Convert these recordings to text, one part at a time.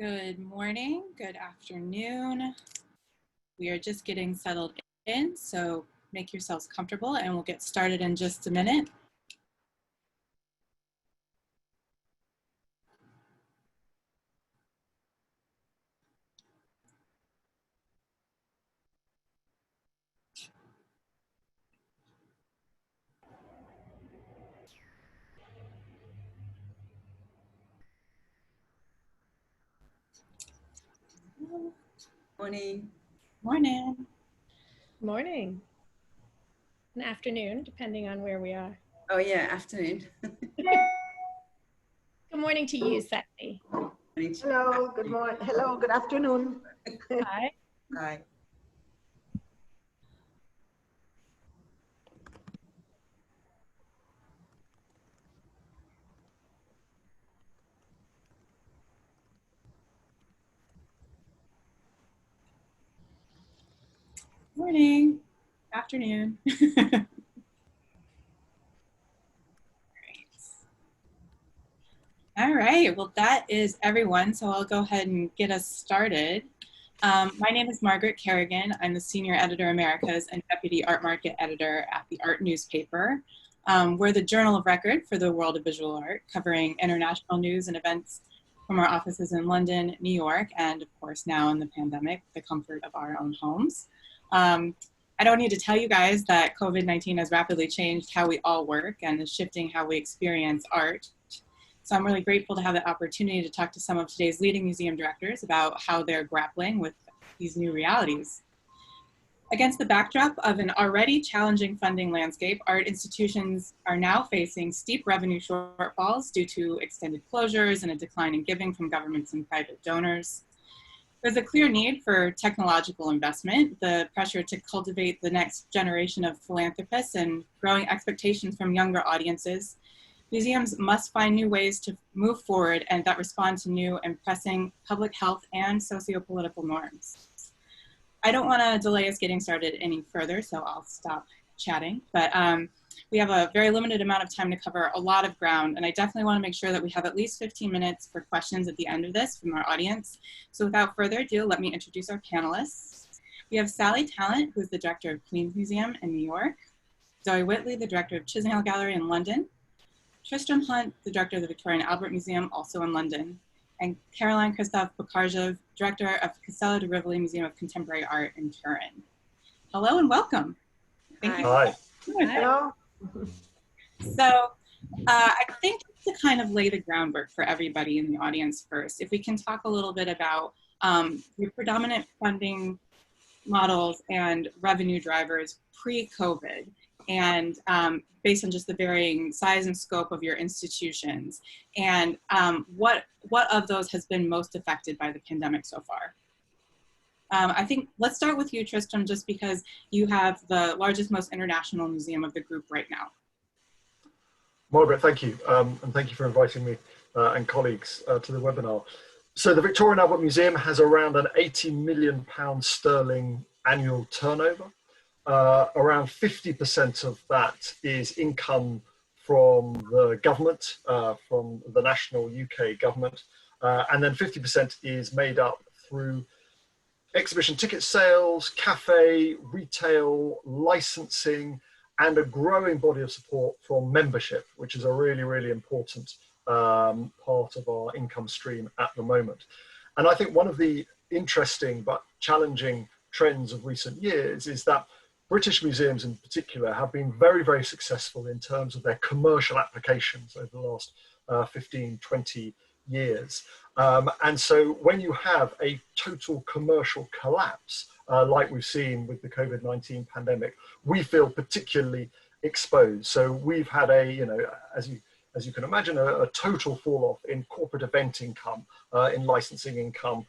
Good morning, good afternoon. We are just getting settled in, so make yourselves comfortable and we'll get started in just a minute. Morning. Morning. Morning. And afternoon, depending on where we are. Oh yeah, afternoon. Good morning to you, Sally. Hello, good morning. Hello, good afternoon. Hi. Hi. Morning, afternoon. All right, well that is everyone, so I'll go ahead and get us started. My name is Margaret Carrigan. I'm the Senior Editor Americas and Deputy Art Market Editor at the Art newspaper. We're the journal of record for the world of visual art, covering international news and events from our offices in London, New York, and of course now in the pandemic, the comfort of our own homes. I don't need to tell you guys that COVID-19 has rapidly changed how we all work and is shifting how we experience art. So I'm really grateful to have the opportunity to talk to some of today's leading museum directors about how they're grappling with these new realities. Against the backdrop of an already challenging funding landscape, art institutions are now facing steep revenue shortfalls due to extended closures and a decline in giving from governments and private donors. There's a clear need for technological investment, the pressure to cultivate the next generation of philanthropists, and growing expectations from younger audiences. Museums must find new ways to move forward and that respond to new and pressing public health and socio-political norms. I don't want to delay us getting started any further, so I'll stop chatting. But we have a very limited amount of time to cover a lot of ground, and I definitely want to make sure that we have at least 15 minutes for questions at the end of this from our audience. So without further ado, let me introduce our panelists. We have Sally Tallant, who is the director of Queen's Museum in New York, Zoé Whitley, the director of Chisenhale Gallery in London, Tristram Hunt, the director of the Victorian Art Museum, also in London, and Carolyn Christov-Bakargiev, director of Castello di Rivoli Museum of Contemporary Art in Turin. Hello and welcome. Thank you. Hi. Hello. So I think to kind of lay the groundwork for everybody in the audience first, if we can talk a little bit about your predominant funding models and revenue drivers pre-COVID, and based on just the varying size and scope of your institutions, and what of those has been most affected by the pandemic so far? I think let's start with you, Tristram, just because you have the largest, most international museum of the group right now. Margaret, thank you, and thank you for inviting me and colleagues to the webinar. So the Victorian Art Museum has around an £80 million annual turnover. Around 50% of that is income from the government, from the national UK government, and then 50% is made up through exhibition ticket sales, cafe, retail, licensing, and a growing body of support from membership, which is a really, really important part of our income stream at the moment. And I think one of the interesting but challenging trends of recent years is that British museums in particular have been very, very successful in terms of their commercial applications over the last 15, 20 years. And so when you have a total commercial collapse, like we've seen with the COVID-19 pandemic, we feel particularly exposed. So we've had as you can imagine, a total fall off in corporate event income, in licensing income,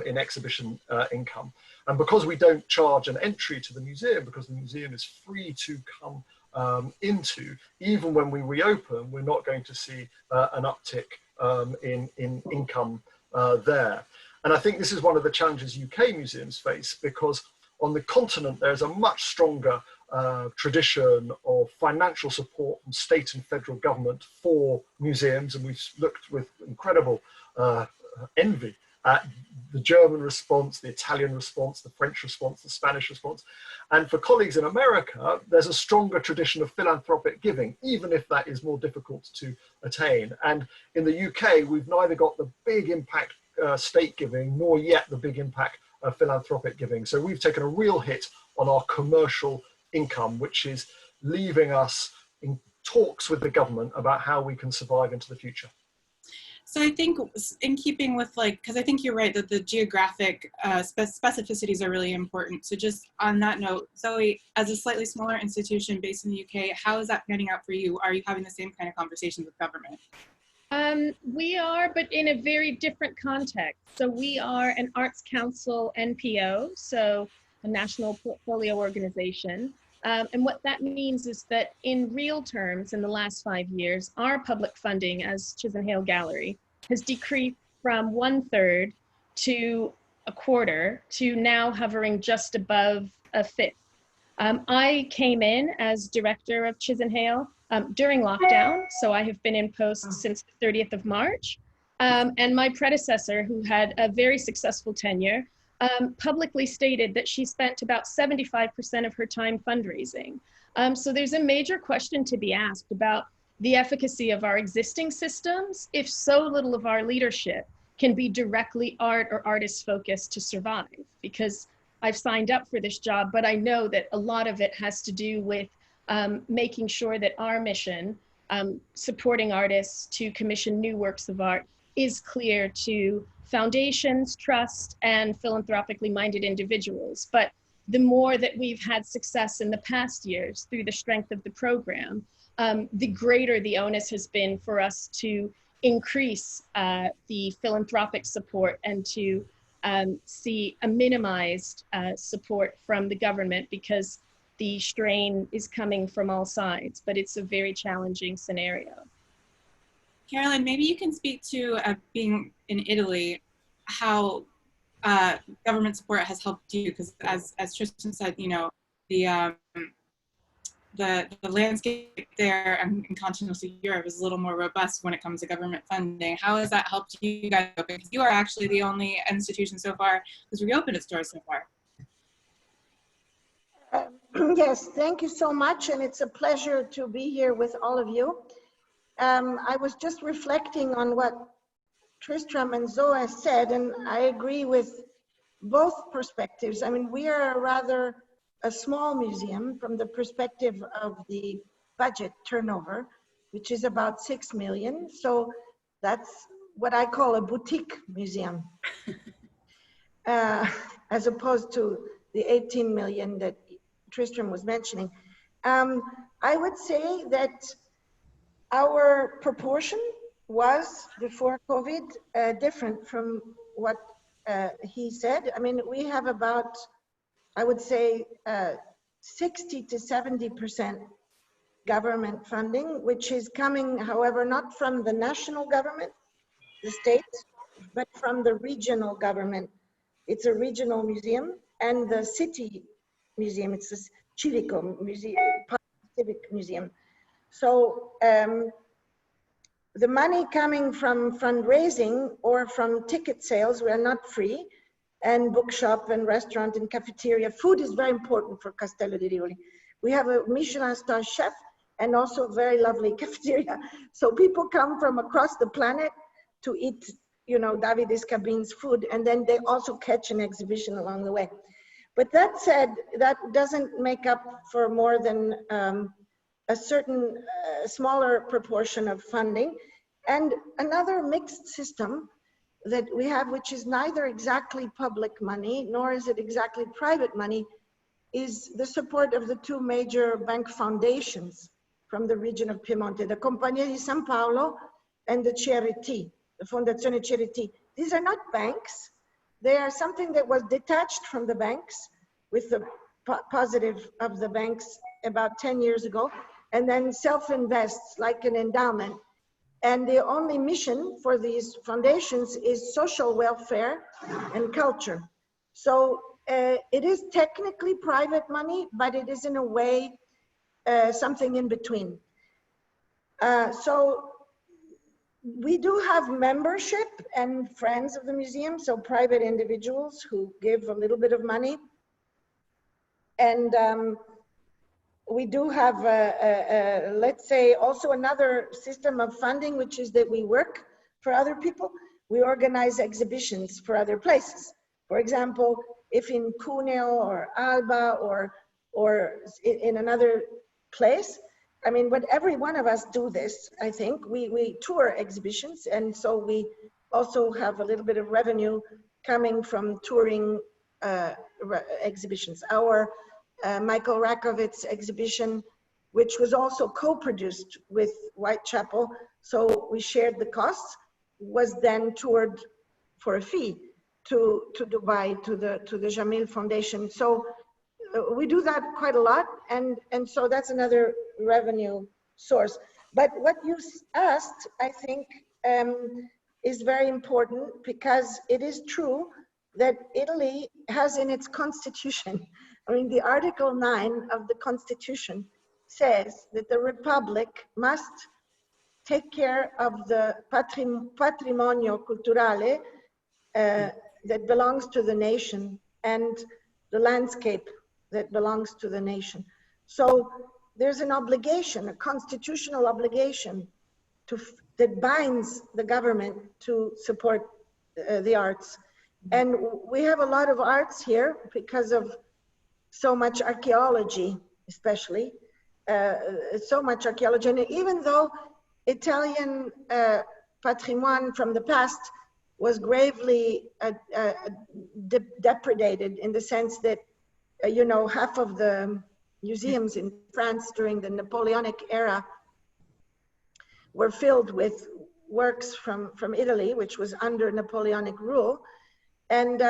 in exhibition income. And because we don't charge an entry to the museum, because the museum is free to come into, even when we reopen, we're not going to see an uptick in income there. And I think this is one of the challenges UK museums face, because on the continent, there's a much stronger tradition of financial support from state and federal government for museums. And we've looked with incredible envy at the German response, the Italian response, the French response, the Spanish response. And for colleagues in America, there's a stronger tradition of philanthropic giving, even if that is more difficult to attain. And in the UK, we've neither got the big impact state giving, nor yet the big impact of philanthropic giving. So we've taken a real hit on our commercial income, which is leaving us in talks with the government about how we can survive into the future. So I think in keeping with because I think you're right that the geographic specificities are really important. So just on that note, Zoe, as a slightly smaller institution based in the UK, how is that panning out for you? Are you having the same kind of conversations with government? We are, but in a very different context. So we are an Arts Council NPO, so a national portfolio organization. And what that means is that in real terms, in the last 5 years, our public funding as Chisenhale Gallery has decreased from 1/3 to 1/4 to now hovering just above 1/5. I came in as director of Chisenhale during lockdown, so I have been in post since the 30th of March. And my predecessor, who had a very successful tenure, publicly stated that she spent about 75% of her time fundraising. So there's a major question to be asked about the efficacy of our existing systems if so little of our leadership can be directly art or artist focused to survive. Because I've signed up for this job, but I know that a lot of it has to do with making sure that our mission, supporting artists to commission new works of art, is clear to foundations, trust, and philanthropically minded individuals. But the more that we've had success in the past years through the strength of the program, the greater the onus has been for us to increase the philanthropic support and to see a minimized support from the government, because the strain is coming from all sides, but it's a very challenging scenario. Carolyn, maybe you can speak to being in Italy, how government support has helped you, because as Tristan said, you know, the landscape there in continental Europe is a little more robust when it comes to government funding. How has that helped you guys? Because you are actually the only institution so far who's reopened its doors so far. Yes, thank you so much, and it's a pleasure to be here with all of you. I was just reflecting on what Tristram and Zoé said, and I agree with both perspectives. I mean, we are rather a small museum from the perspective of the budget turnover, which is about 6 million. So that's what I call a boutique museum, as opposed to the 18 million that Tristram was mentioning. I would say that our proportion was, before COVID, different from what he said. I mean, we have about, I would say, 60 to 70% government funding, which is coming, however, not from the national government, the state, but from the regional government. It's a regional museum, and the city museum, it's a Civico museum, civic museum. So the money coming from fundraising or from ticket sales were not free, and bookshop and restaurant and cafeteria. Food is very important for Castello di Rivoli. We have a Michelin star chef and also a very lovely cafeteria. So people come from across the planet to eat, you know, Davide Scabin's food, and then they also catch an exhibition along the way. But that said, that doesn't make up for more than a certain smaller proportion of funding. And another mixed system that we have, which is neither exactly public money, nor is it exactly private money, is the support of the two major bank foundations from the region of Piemonte, the Compagnia di San Paolo and the CRT, the Fondazione CRT. These are not banks. They are something that was detached from the banks with the positive of the banks about 10 years ago, and then self-invests like an endowment. And the only mission for these foundations is social welfare and culture. So it is technically private money, but it is in a way something in between. So we do have membership and friends of the museum, so private individuals who give a little bit of money. And we do have, let's say, also another system of funding, which is that we work for other people. We organize exhibitions for other places. For example, if in Cuneo or Alba or in another place, I mean, but every one of us do this, I think. We tour exhibitions, and so we also have a little bit of revenue coming from touring exhibitions. Our Michael Rakowitz's exhibition, which was also co-produced with Whitechapel, so we shared the costs, was then toured for a fee to Dubai, to the Jamil Foundation. So we do that quite a lot, and so that's another revenue source. But what you asked, I think, is very important, because it is true that Italy has in its constitution, I mean, the Article 9 of the Constitution says that the Republic must take care of the patrimonio culturale that belongs to the nation and the landscape that belongs to the nation. So there's an obligation, a constitutional obligation that binds the government to support the arts. And we have a lot of arts here because of so much archaeology, especially, so much archaeology. And even though Italian patrimoine from the past was gravely depredated, in the sense that, you know, half of the museums in France during the Napoleonic era were filled with works from Italy, which was under Napoleonic rule. And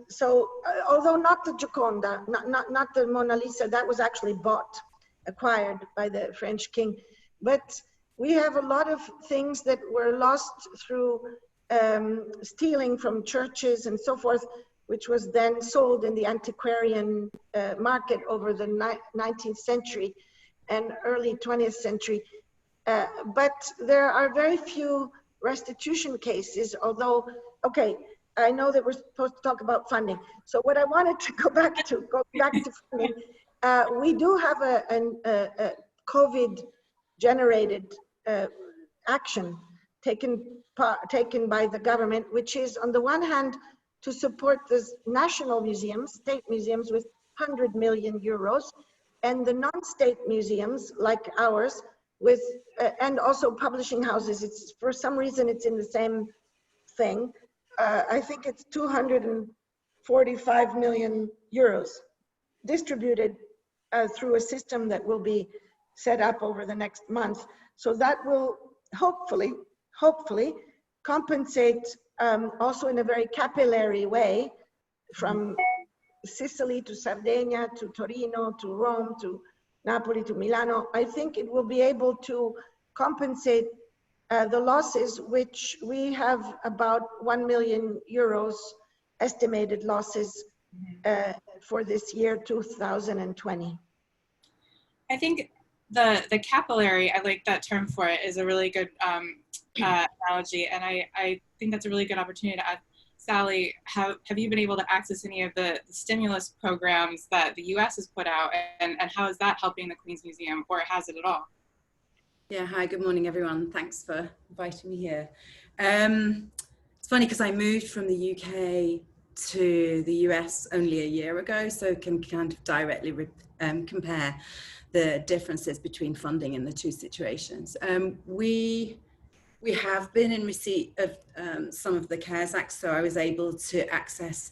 so, although not the Gioconda, not the Mona Lisa, that was actually acquired by the French king. But we have a lot of things that were lost through stealing from churches and so forth, which was then sold in the antiquarian market over the 19th century and early 20th century. But there are very few restitution cases, although, okay, I know that we're supposed to talk about funding. So what I wanted to go back to funding, we do have a COVID-generated action taken by the government, which is on the one hand to support the national museums, state museums, with 100 million euros, and the non-state museums like ours with, and also publishing houses. It's, for some reason, it's in the same thing. I think it's 245 million euros distributed through a system that will be set up over the next month. So that will hopefully compensate also in a very capillary way, from Sicily to Sardinia to Torino to Rome to Napoli to Milano. I think it will be able to compensate the losses, which we have about 1 million euros estimated losses for this year 2020. I think the capillary, I like that term for it, is a really good analogy, and I think that's a really good opportunity to ask Sally, have you been able to access any of the stimulus programs that the US has put out, and how is that helping the Queen's Museum, or has it at all? Yeah, hi, good morning, everyone. Thanks for inviting me here. It's funny because I moved from the UK to the US only a year ago, so can kind of directly compare the differences between funding in the two situations. We have been in receipt of some of the CARES Act, so I was able to access,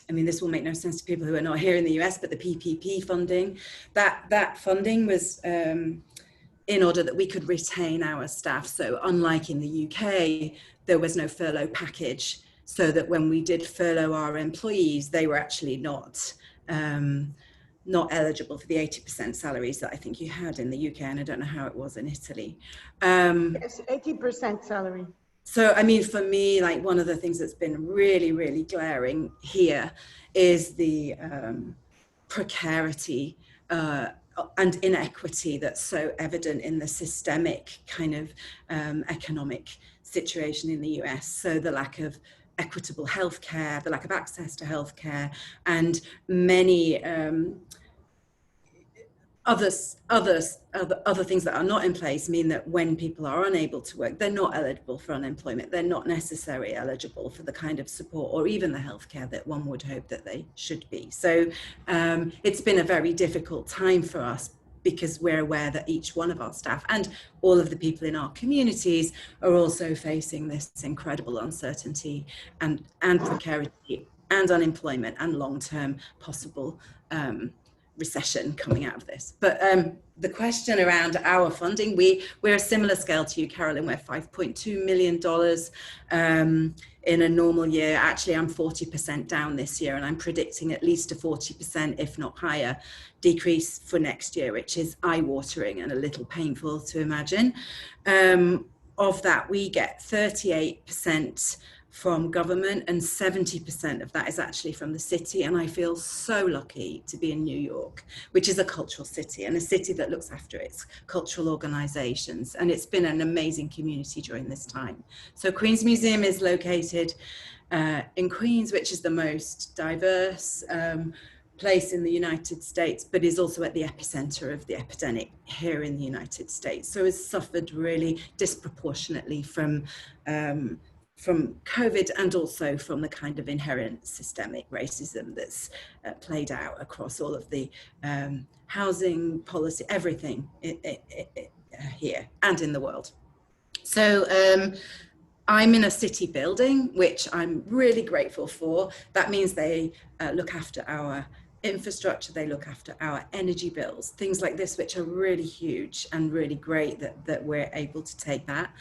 I mean, this will make no sense to people who are not here in the US, but the PPP funding, that funding was in order that we could retain our staff. So unlike in the UK, there was no furlough package, so that when we did furlough our employees, they were actually not eligible for the 80% salaries that I think you had in the UK, and I don't know how it was in Italy. Yes, 80% salary. So, I mean, for me, like, one of the things that's been really, really glaring here is the precarity and inequity that's so evident in the systemic kind of economic situation in the US. So the lack of equitable healthcare, the lack of access to healthcare, and many other things that are not in place mean that when people are unable to work, they're not eligible for unemployment. They're not necessarily eligible for the kind of support or even the healthcare that one would hope that they should be. So it's been a very difficult time for us, because we're aware that each one of our staff and all of the people in our communities are also facing this incredible uncertainty and precarity and unemployment and long-term possible recession coming out of this. But the question around our funding, we're a similar scale to you, Carolyn. We're $5.2 million in a normal year. Actually, I'm 40% down this year, and I'm predicting at least a 40%, if not higher, decrease for next year, which is eye-watering and a little painful to imagine. Of that, we get 38% from government, and 70% of that is actually from the city. And I feel so lucky to be in New York, which is a cultural city and a city that looks after its cultural organizations. And it's been an amazing community during this time. So Queen's Museum is located in Queens, which is the most diverse place in the United States, but is also at the epicenter of the epidemic here in the United States. So it's suffered really disproportionately from COVID, and also from the kind of inherent systemic racism that's played out across all of the housing policy, everything here and in the world. So I'm in a city building, which I'm really grateful for. That means they look after our infrastructure, they look after our energy bills, things like this, which are really huge and really great that we're able to take that.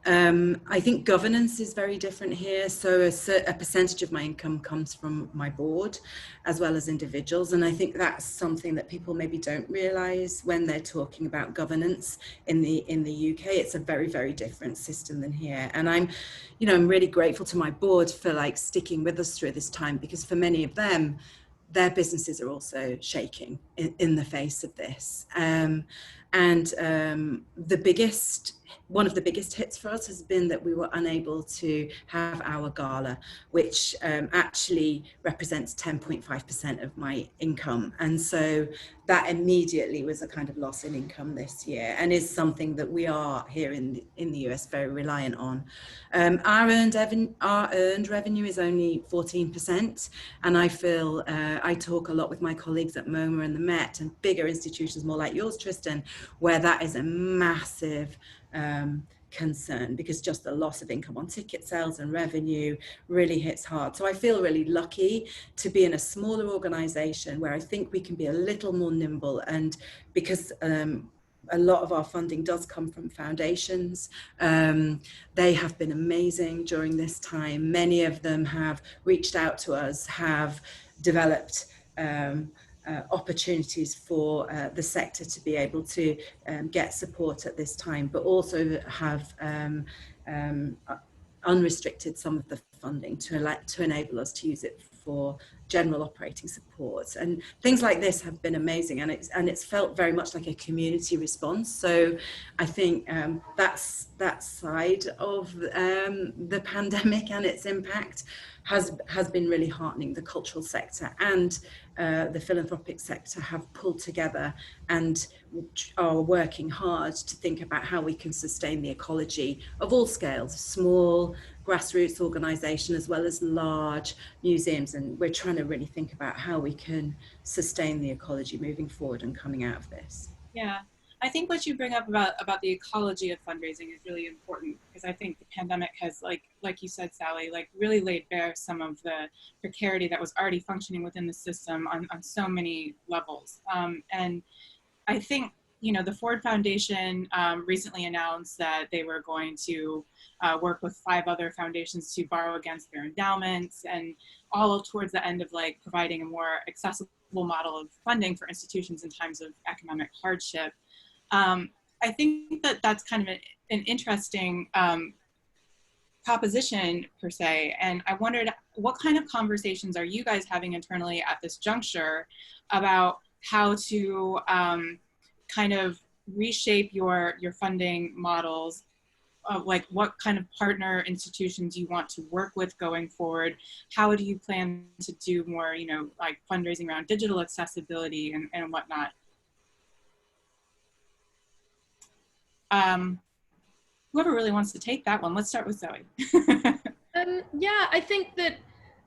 I think governance is very different here. So a percentage of my income comes from my board as well as individuals. And I think that's something that people maybe don't realize when they're talking about governance in the UK. It's a very, very different system than here. And I'm really grateful to my board for sticking with us through this time, because for many of them, their businesses are also shaking in the face of this. One of the biggest hits for us has been that we were unable to have our gala, which actually represents 10.5% of my income. And so that immediately was a kind of loss in income this year, and is something that we are here in the US very reliant on. Our earned revenue is only 14%, and I feel I talk a lot with my colleagues at MoMA and the Met and bigger institutions more like yours, Tristan, where that is a massive concern, because just the loss of income on ticket sales and revenue really hits hard. So I feel really lucky to be in a smaller organization where I think we can be a little more nimble, and because a lot of our funding does come from foundations. They have been amazing during this time. Many of them have reached out to us, have developed opportunities for the sector to be able to get support at this time, but also have unrestricted some of the funding to enable us to use it for general operating support. And things like this have been amazing, and it's felt very much like a community response. So I think that side of the pandemic and its impact has been really heartening. The cultural sector and the philanthropic sector have pulled together and are working hard to think about how we can sustain the ecology of all scales, small grassroots organisation as well as large museums. And we're trying to really think about how we can sustain the ecology moving forward and coming out of this. Yeah. I think what you bring up about the ecology of fundraising is really important, because I think the pandemic has, like you said, Sally, really laid bare some of the precarity that was already functioning within the system on so many levels. And I think, the Ford Foundation recently announced that they were going to work with 5 other foundations to borrow against their endowments, and all towards the end of providing a more accessible model of funding for institutions in times of economic hardship. I think that's kind of an interesting proposition per se, and I wondered what kind of conversations are you guys having internally at this juncture about how to kind of reshape your funding models, like what kind of partner institutions you want to work with going forward? How do you plan to do more, you know, like fundraising around digital accessibility and whatnot? Whoever really wants to take that one, let's start with Zoe. Yeah, I think that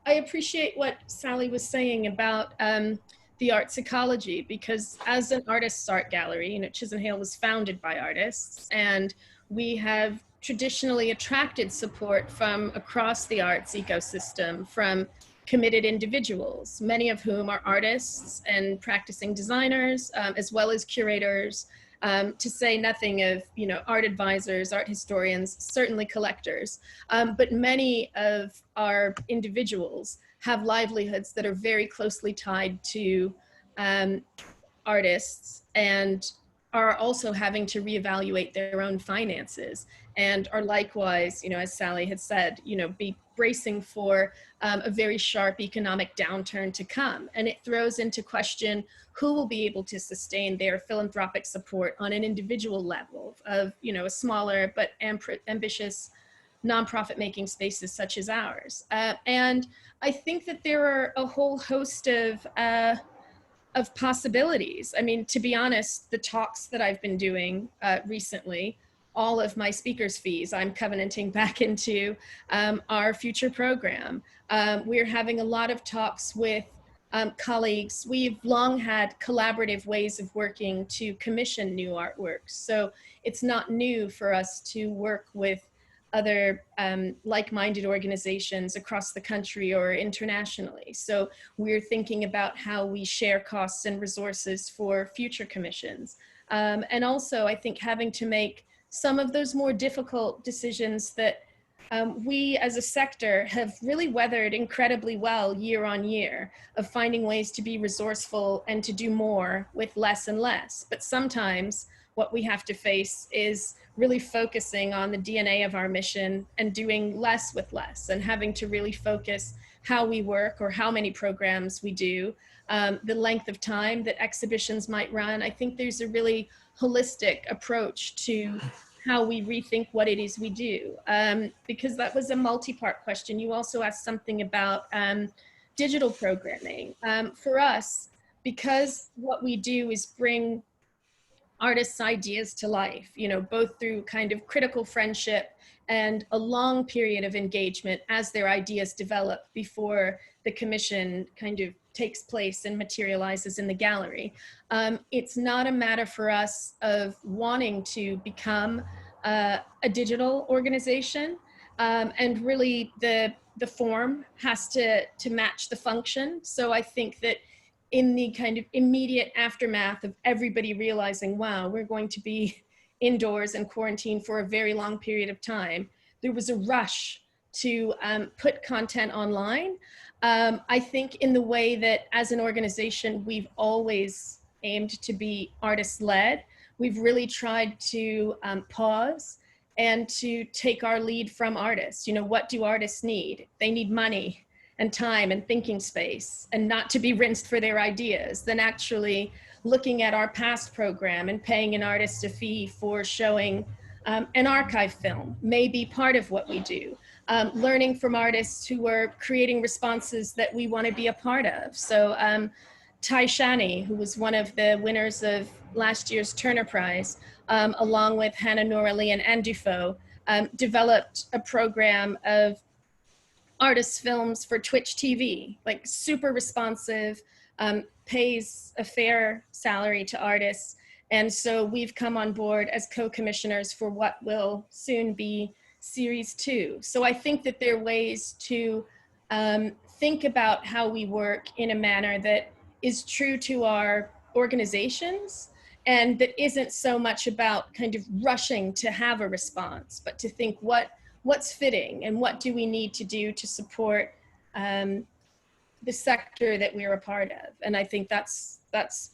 I appreciate what Sally was saying about the arts ecology, because as an artist's art gallery, you know, Chisenhale was founded by artists, and we have traditionally attracted support from across the arts ecosystem from committed individuals, many of whom are artists and practicing designers, as well as curators, to say nothing of, you know, art advisors, art historians, certainly collectors. But many of our individuals have livelihoods that are very closely tied to artists, and are also having to reevaluate their own finances, and are likewise, you know, as Sally had said, you know, be bracing for a very sharp economic downturn to come. And it throws into question who will be able to sustain their philanthropic support on an individual level of, you know, a smaller but ambitious nonprofit making spaces such as ours. And I think that there are a whole host of possibilities. I mean, to be honest, the talks that I've been doing recently, all of my speakers' fees, I'm covenanting back into our future program. We're having a lot of talks with colleagues. We've long had collaborative ways of working to commission new artworks. So it's not new for us to work with other like-minded organizations across the country or internationally. So we're thinking about how we share costs and resources for future commissions. And also, I think having to make some of those more difficult decisions that we as a sector have really weathered incredibly well year on year, of finding ways to be resourceful and to do more with less and less. But sometimes what we have to face is really focusing on the DNA of our mission and doing less with less, and having to really focus how we work or how many programs we do, the length of time that exhibitions might run. I think there's a really holistic approach to how we rethink what it is we do, because that was a multi-part question. You also asked something about digital programming. For us, because what we do is bring artists' ideas to life, you know, both through kind of critical friendship and a long period of engagement as their ideas develop before the commission kind of takes place and materializes in the gallery. It's not a matter for us of wanting to become a digital organization, and really the form has to match the function. So I think that in the kind of immediate aftermath of everybody realizing, wow, we're going to be indoors and quarantined for a very long period of time, there was a rush to put content online. I think in the way that as an organization, we've always aimed to be artist-led, we've really tried to pause and to take our lead from artists. You know, what do artists need? They need money and time and thinking space, and not to be rinsed for their ideas. Then actually looking at our past program and paying an artist a fee for showing an archive film may be part of what we do. Learning from artists who are creating responses that we want to be a part of. So Ty Shani, who was one of the winners of last year's Turner Prize, along with Hannah Noralee and Anne Dufaux, developed a program of artists' films for Twitch TV, like super responsive, pays a fair salary to artists. And so we've come on board as co-commissioners for what will soon be Series 2. So I think that there are ways to think about how we work in a manner that is true to our organizations, and that isn't so much about kind of rushing to have a response, but to think what's fitting and what do we need to do to support the sector that we're a part of. And I think that's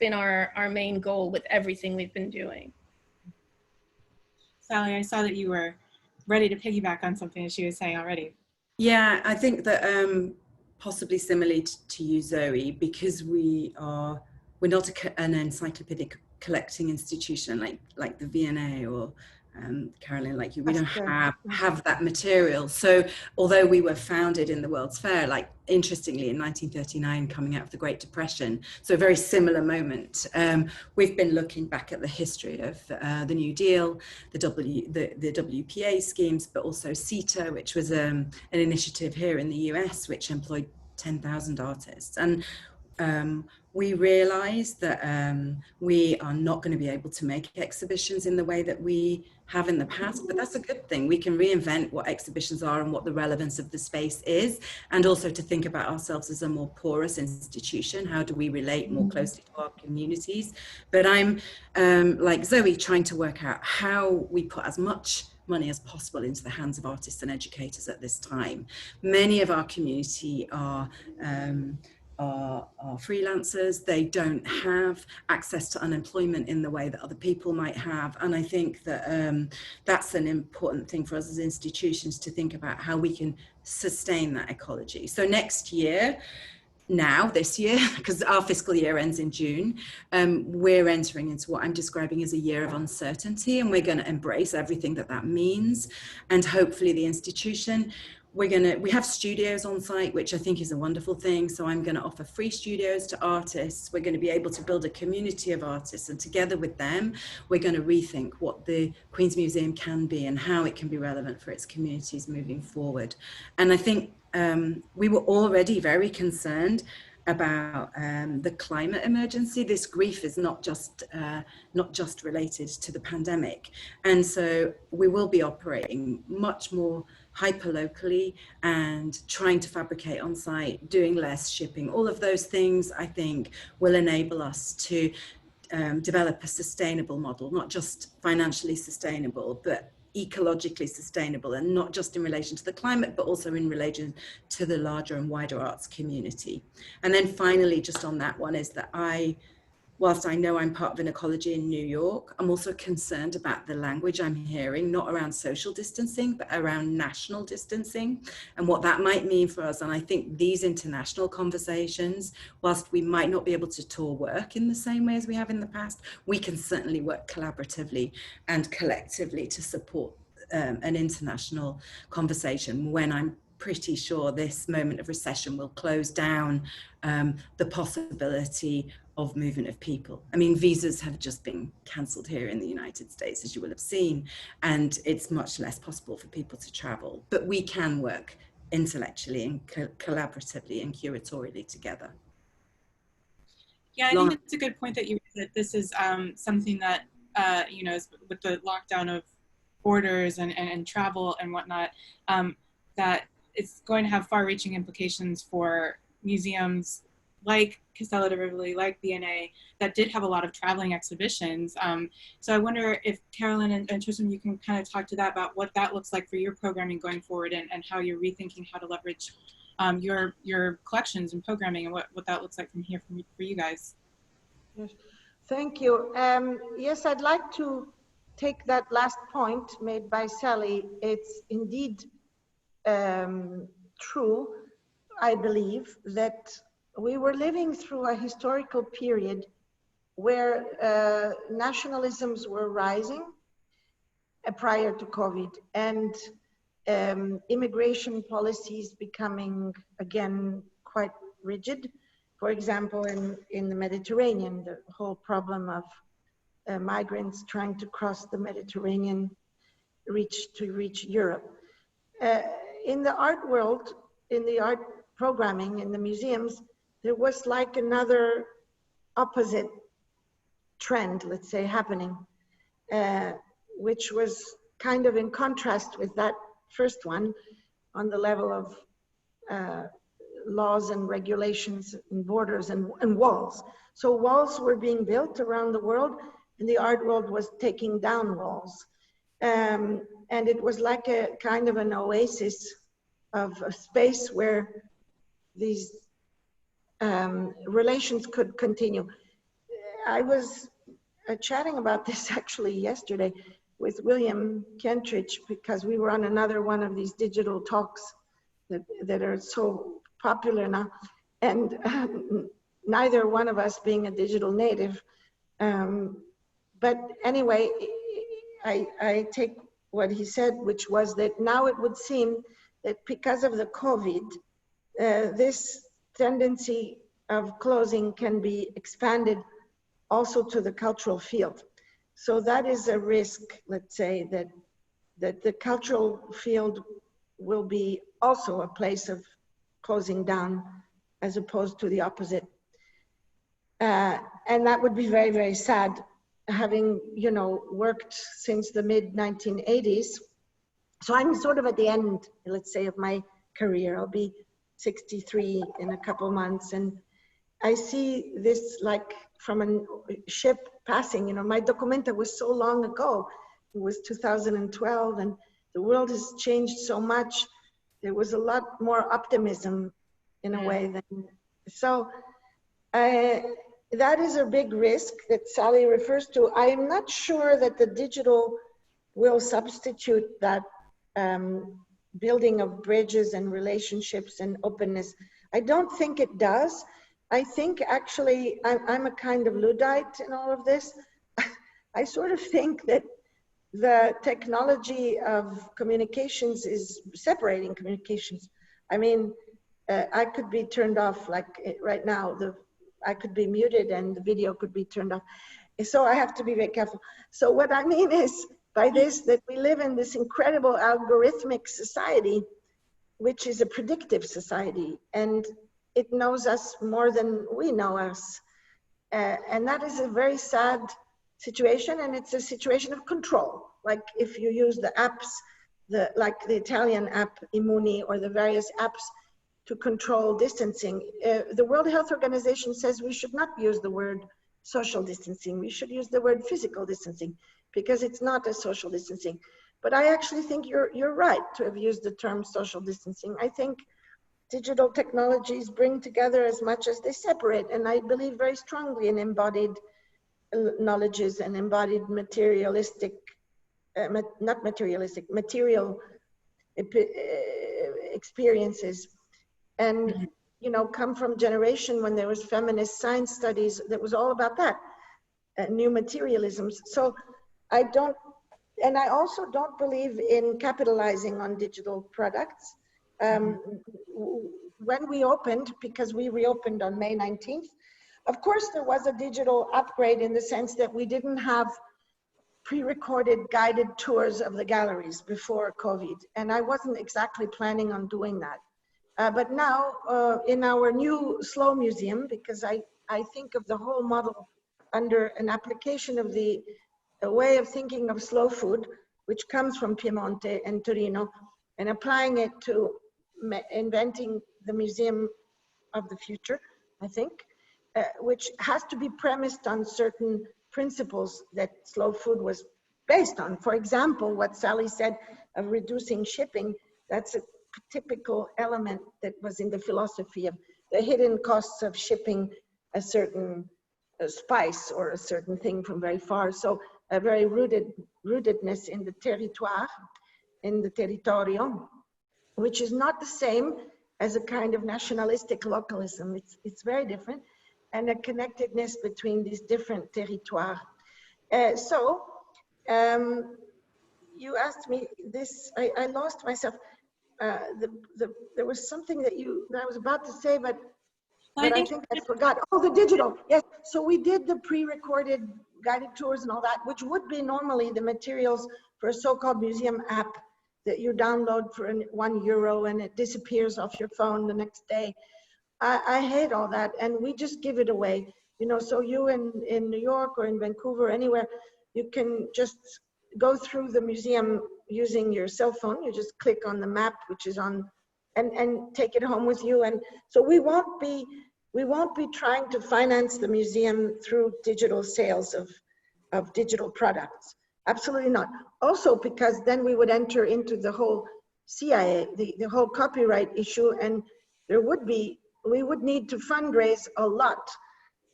been our main goal with everything we've been doing. Sally, I saw that you were ready to piggyback on something that she was saying already. Yeah, I think that possibly similarly to you, Zoe, because we're not an encyclopedic collecting institution like the V&A or Carolyn, like you, we don't have that material. So although we were founded in the World's Fair, like interestingly in 1939, coming out of the Great Depression, so a very similar moment, we've been looking back at the history of the New Deal, the WPA schemes, but also CETA, which was an initiative here in the US, which employed 10,000 artists. And we realized that we are not going to be able to make exhibitions in the way that we have in the past, but that's a good thing. We can reinvent what exhibitions are and what the relevance of the space is, and also to think about ourselves as a more porous institution. How do we relate more closely to our communities? But I'm, like Zoe, trying to work out how we put as much money as possible into the hands of artists and educators at this time. Many of our community are freelancers. They don't have access to unemployment in the way that other people might have. And I think that that's an important thing for us as institutions to think about how we can sustain that ecology. So next year, this year, because our fiscal year ends in June, we're entering into what I'm describing as a year of uncertainty, and we're going to embrace everything that means. And hopefully the institution, we have studios on site, which I think is a wonderful thing. So I'm going to offer free studios to artists. We're going to be able to build a community of artists, and together with them, we're going to rethink what the Queen's Museum can be and how it can be relevant for its communities moving forward. And I think we were already very concerned about the climate emergency. This grief is not just related to the pandemic, and so we will be operating much more hyper-locally and trying to fabricate on site, doing less shipping. All of those things, I think, will enable us to develop a sustainable model, not just financially sustainable, but ecologically sustainable, and not just in relation to the climate, but also in relation to the larger and wider arts community. And then finally, just on that one, is that whilst I know I'm part of an ecology in New York, I'm also concerned about the language I'm hearing, not around social distancing, but around national distancing and what that might mean for us. And I think these international conversations, whilst we might not be able to tour work in the same way as we have in the past, we can certainly work collaboratively and collectively to support an international conversation when I'm pretty sure this moment of recession will close down the possibility of movement of people. I mean, visas have just been cancelled here in the United States, as you will have seen, and it's much less possible for people to travel. But we can work intellectually and collaboratively and curatorially together. Yeah, I think it's a good point that you that this is something that you know, with the lockdown of borders and travel and whatnot, that it's going to have far-reaching implications for museums like Castello di Rivoli, like V&A, that did have a lot of traveling exhibitions. So I wonder if Carolyn and Tristram, you can kind of talk to that about what that looks like for your programming going forward, and how you're rethinking how to leverage your collections and programming, and what that looks like from here for you guys. Yes. Thank you. Yes, I'd like to take that last point made by Sally. It's indeed true, I believe, that we were living through a historical period where nationalisms were rising prior to COVID, and immigration policies becoming again quite rigid. For example, in the Mediterranean, the whole problem of migrants trying to cross the Mediterranean to reach Europe. In the art world, in the art programming, in the museums, there was like another opposite trend, let's say, happening, which was kind of in contrast with that first one on the level of laws and regulations and borders and walls. So walls were being built around the world, and the art world was taking down walls. And it was like a kind of an oasis of a space where these relations could continue. I was chatting about this actually yesterday with William Kentridge, because we were on another one of these digital talks that are so popular now. And neither one of us being a digital native, but anyway, I take what he said, which was that now it would seem that because of the COVID, this tendency of closing can be expanded also to the cultural field. So that is a risk, let's say, that the cultural field will be also a place of closing down as opposed to the opposite. And that would be very, very sad, having, you know, worked since the mid-1980s. So I'm sort of at the end, let's say, of my career. I'll be 63 in a couple months, and I see this like from a ship passing. You know, my documenta was so long ago. It was 2012, and the world has changed so much. There was a lot more optimism in a way than so. That is a big risk that Sally refers to. I am not sure that the digital will substitute that building of bridges and relationships and openness. I don't think it does. I think actually I'm a kind of Luddite in all of this. I sort of think that the technology of communications is separating communications. I mean, I could be turned off like right now. I could be muted and the video could be turned off. So I have to be very careful. So what I mean is by this, that we live in this incredible algorithmic society, which is a predictive society, and it knows us more than we know us. And that is a very sad situation, and it's a situation of control. Like if you use the apps, like the Italian app Immuni or the various apps to control distancing. The World Health Organization says we should not use the word social distancing. We should use the word physical distancing, because it's not a social distancing. But I actually think you're right to have used the term social distancing. I think digital technologies bring together as much as they separate, and I believe very strongly in embodied knowledges and embodied materialistic, not materialistic, material experiences. And you know, come from generation when there was feminist science studies that was all about that, new materialisms. So I don't, and I also don't believe in capitalizing on digital products. When we opened, because we reopened on May 19th, of course there was a digital upgrade in the sense that we didn't have pre-recorded guided tours of the galleries before COVID, and I wasn't exactly planning on doing that. But now in our new slow museum, because I think of the whole model under an application of a way of thinking of slow food, which comes from Piemonte and Torino, and applying it to inventing the museum of the future, I think, which has to be premised on certain principles that slow food was based on. For example, what Sally said of reducing shipping, that's a typical element that was in the philosophy of the hidden costs of shipping a certain spice or a certain thing from very far. So a very rootedness in the territoire, in the territorio, which is not the same as a kind of nationalistic localism. It's very different, and a connectedness between these different territoires. You asked me this, I lost myself. There was something that I was about to say, but I think I forgot. Oh, the digital, yes. So we did the pre-recorded guided tours and all that, which would be normally the materials for a so-called museum app that you download for €1 and it disappears off your phone the next day. I hate all that, and we just give it away. You know, so you in New York or in Vancouver, anywhere, you can just go through the museum using your cell phone. You just click on the map, which is on, and take it home with you. And so we won't be trying to finance the museum through digital sales of digital products. Absolutely not. Also, because then we would enter into the whole CIA, the whole copyright issue, and we would need to fundraise a lot.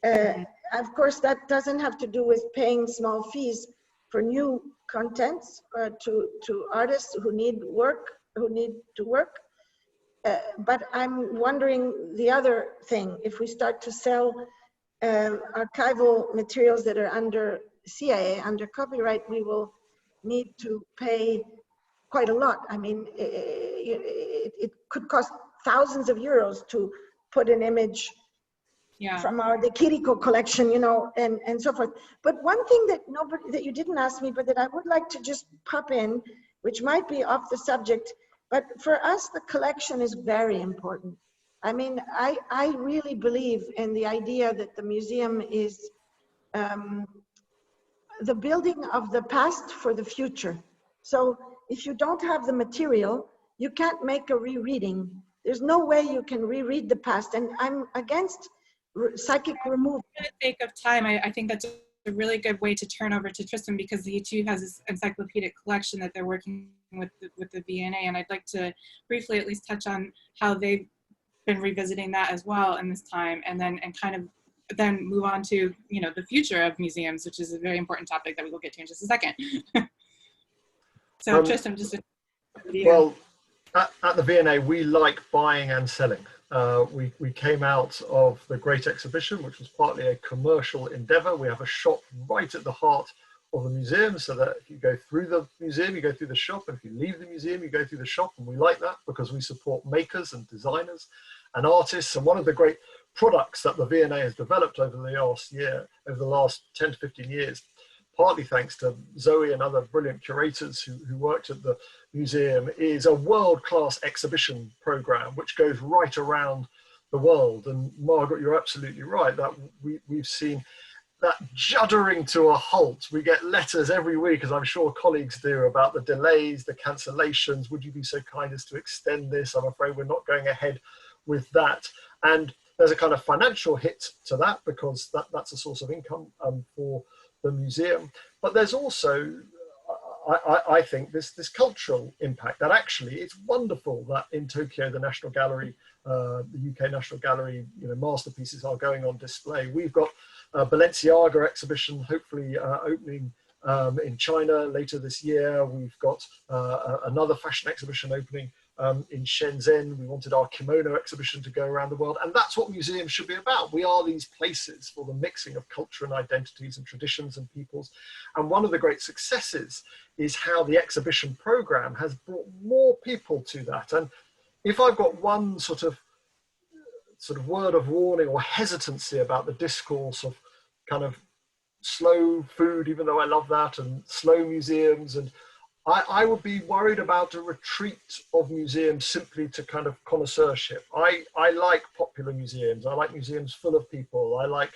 Of course, that doesn't have to do with paying small fees for new contents to artists who need to work. But I'm wondering the other thing, if we start to sell archival materials that are under CIA under copyright, we will need to pay quite a lot. I mean, it could cost thousands of euros to put an image from the Kiriko collection, you know, and so forth. But one thing that you didn't ask me, but that I would like to just pop in, which might be off the subject, but for us, the collection is very important. I mean, I really believe in the idea that the museum is the building of the past for the future. So if you don't have the material, you can't make a rereading. There's no way you can reread the past. And I'm against psychic removal. For the sake of time, I think that's a really good way to turn over to Tristram, because he too has this encyclopedic collection that they're working with the V&A, and I'd like to briefly at least touch on how they've been revisiting that as well in this time, and kind of then move on to, you know, the future of museums, which is a very important topic that we will get to in just a second. So Tristram, just well, at the V&A, we like buying and selling. We came out of the Great Exhibition, which was partly a commercial endeavor. We have a shop right at the heart of the museum, so that if you go through the museum, you go through the shop, and if you leave the museum, you go through the shop. And we like that because we support makers and designers and artists. And one of the great products that the V&A has developed over the last 10 to 15 years, partly thanks to Zoe and other brilliant curators who worked at the museum, is a world-class exhibition program which goes right around the world. And Margaret, you're absolutely right that we've seen that juddering to a halt. We get letters every week, as I'm sure colleagues do, about the delays, the cancellations. Would you be so kind as to extend this? I'm afraid we're not going ahead with that. And there's a kind of financial hit to that, because that's a source of income for the museum. But there's also, I think, this cultural impact, that actually it's wonderful that in Tokyo, the National Gallery, the UK National Gallery, you know, masterpieces are going on display. We've got a Balenciaga exhibition hopefully opening in China later this year. We've got another fashion exhibition opening in Shenzhen. We wanted our kimono exhibition to go around the world, and that's what museums should be about. We are these places for the mixing of culture and identities and traditions and peoples. And one of the great successes is how the exhibition program has brought more people to that. And if I've got one sort of word of warning or hesitancy about the discourse of kind of slow food, even though I love that, and slow museums, and I would be worried about a retreat of museums simply to kind of connoisseurship. I like popular museums. I like museums full of people. I like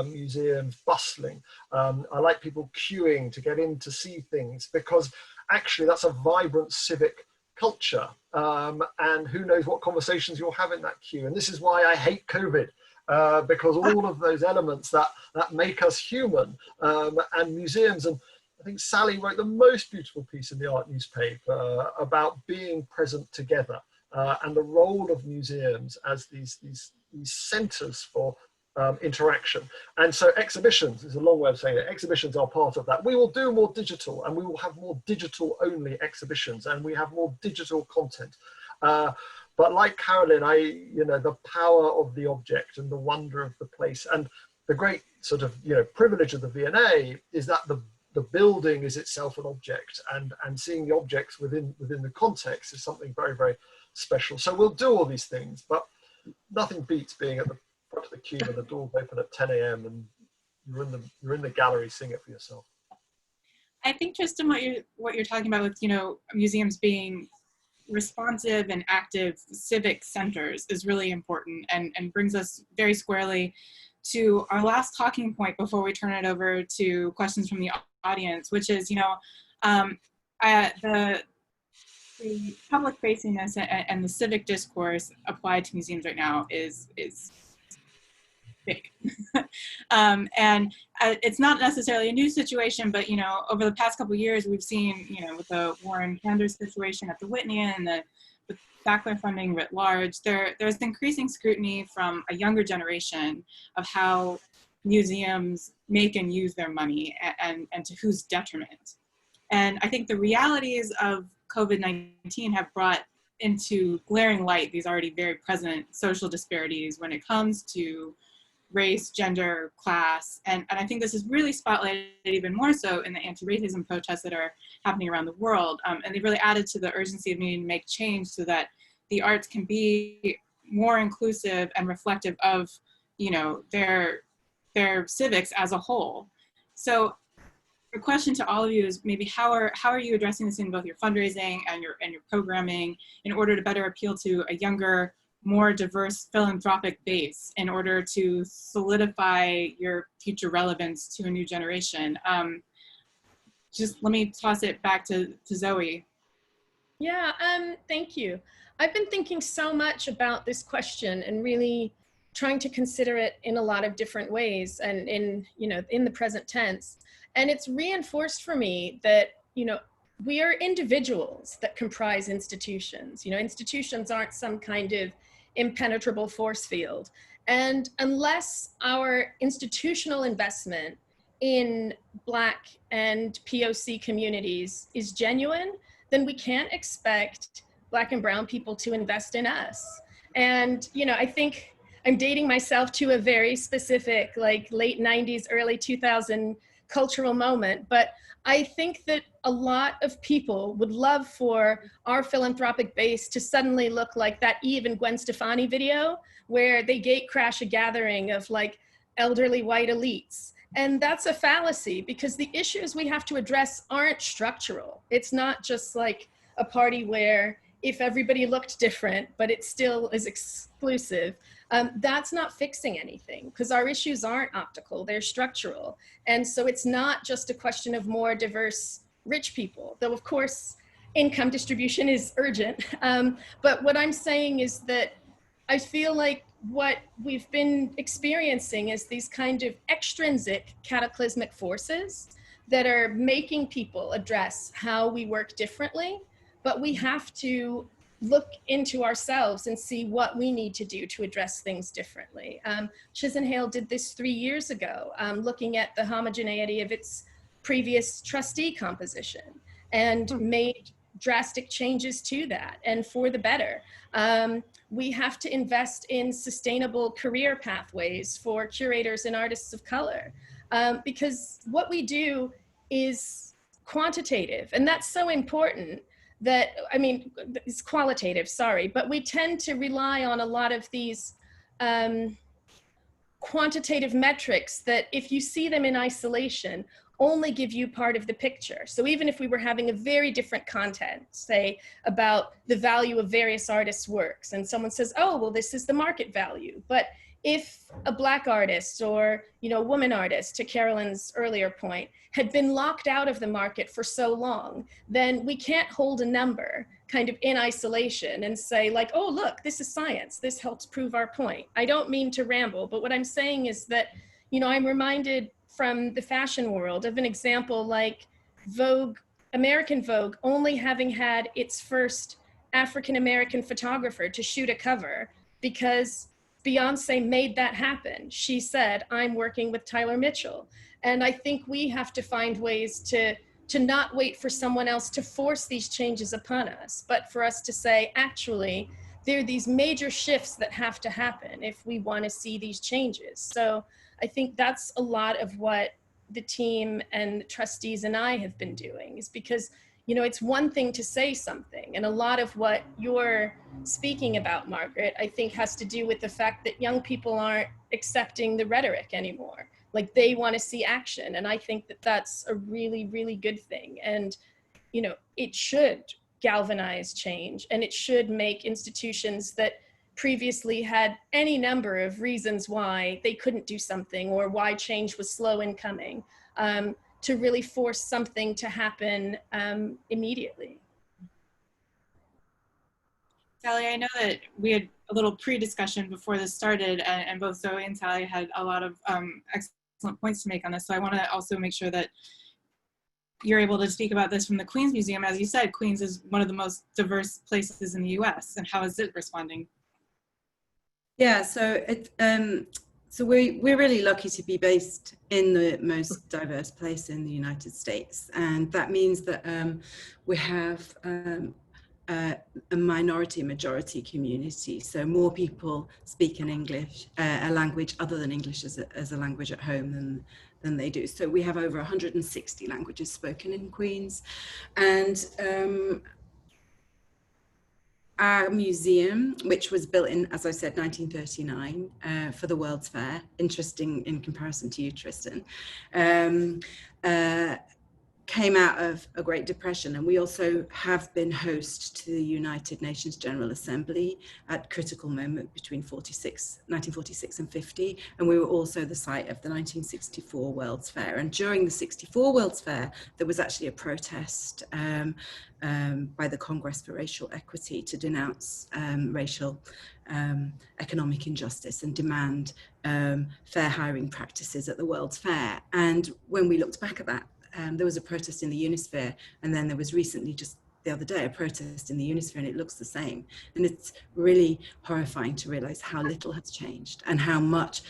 museums bustling. I like people queuing to get in to see things, because actually that's a vibrant civic culture. And who knows what conversations you'll have in that queue. And this is why I hate COVID. Because all of those elements that make us human, and museums, and I think Sally wrote the most beautiful piece in the art newspaper about being present together, and the role of museums as these centers for interaction. And so exhibitions is a long way of saying it. Exhibitions are part of that. We will do more digital, and we will have more digital only exhibitions, and we have more digital content. But like Carolyn, the power of the object and the wonder of the place, and the great sort of, privilege of the V&A is that the building is itself an object, and seeing the objects within the context is something very, very special. So we'll do all these things, but nothing beats being at the front of the queue and the doors open at 10 a.m. and you're in the gallery, seeing it for yourself. I think, Tristan, what you're talking about with, museums being responsive and active civic centers is really important, and brings us very squarely to our last talking point before we turn it over to questions from the audience, which is, the public facingness and the civic discourse applied to museums right now is big. And it's not necessarily a new situation, but, over the past couple of years, we've seen, with the Warren Sanders situation at the Whitney and the Sackler funding writ large, there's increasing scrutiny from a younger generation of how museums make and use their money, and to whose detriment. And I think the realities of COVID-19 have brought into glaring light these already very present social disparities when it comes to race, gender, class. And I think this is really spotlighted even more so in the anti-racism protests that are happening around the world. And they've really added to the urgency of needing to make change so that the arts can be more inclusive and reflective of, you know, their civics as a whole. So the question to all of you is maybe how are you addressing this in both your fundraising and your programming in order to better appeal to a younger, more diverse philanthropic base in order to solidify your future relevance to a new generation? Just let me toss it back to Zoe. Yeah, thank you. I've been thinking so much about this question and really trying to consider it in a lot of different ways and in the present tense. And it's reinforced for me that, we are individuals that comprise institutions. Institutions aren't some kind of impenetrable force field. And unless our institutional investment in Black and POC communities is genuine, then we can't expect Black and brown people to invest in us. And, I think I'm dating myself to a very specific, like late 90s, early 2000 cultural moment, but I think that a lot of people would love for our philanthropic base to suddenly look like that Eve and Gwen Stefani video where they gate crash a gathering of like elderly white elites. And that's a fallacy because the issues we have to address aren't structural. It's not just like a party where if everybody looked different, but it still is exclusive. That's not fixing anything because our issues aren't optical, they're structural. And so it's not just a question of more diverse rich people, though of course income distribution is urgent. But what I'm saying is that I feel like what we've been experiencing is these kind of extrinsic cataclysmic forces that are making people address how we work differently, but we have to look into ourselves and see what we need to do to address things differently. Chisenhale did this 3 years ago, looking at the homogeneity of its previous trustee composition and made drastic changes to that and for the better. We have to invest in sustainable career pathways for curators and artists of color because what we do is quantitative, and that's so important that, it's qualitative, sorry, but we tend to rely on a lot of these quantitative metrics that if you see them in isolation, only give you part of the picture. So even if we were having a very different content, say about the value of various artists' works, and someone says, oh, well, this is the market value. But if a Black artist or, woman artist, to Carolyn's earlier point, had been locked out of the market for so long, then we can't hold a number kind of in isolation and say like, oh, look, this is science. This helps prove our point. I don't mean to ramble, but what I'm saying is that, I'm reminded from the fashion world of an example like Vogue, American Vogue, only having had its first African-American photographer to shoot a cover because Beyonce made that happen. She said, I'm working with Tyler Mitchell. And I think we have to find ways to not wait for someone else to force these changes upon us, but for us to say, actually, there are these major shifts that have to happen if we want to see these changes. So I think that's a lot of what the team and the trustees and I have been doing, is because, it's one thing to say something. And a lot of what you're speaking about, Margaret, I think has to do with the fact that young people aren't accepting the rhetoric anymore. Like they want to see action. And I think that that's a really, really good thing. And, it should galvanize change, and it should make institutions that previously had any number of reasons why they couldn't do something or why change was slow in coming, to really force something to happen immediately. Sally, I know that we had a little pre-discussion before this started, and both Zoe and Sally had a lot of excellent points to make on this. So I want to also make sure that you're able to speak about this from the Queens Museum. As you said, Queens is one of the most diverse places in the US, and how is it responding? Yeah, so we're really lucky to be based in the most diverse place in the United States, and that means that we have a minority majority community, so more people speak in English, a language other than English as a language at home than they do. So we have over 160 languages spoken in Queens, and our museum, which was built in, as I said, 1939 for the World's Fair, interesting in comparison to you, Tristan, came out of a Great Depression, and we also have been host to the United Nations General Assembly at critical moment between 1946 and 50, and we were also the site of the 1964 World's Fair. And during the 64 World's Fair, there was actually a protest by the Congress for Racial Equity to denounce racial economic injustice and demand fair hiring practices at the World's Fair. And when we looked back at that, there was a protest in the Unisphere, and then there was recently, just the other day, a protest in the Unisphere, and it looks the same. And it's really horrifying to realize how little has changed and how much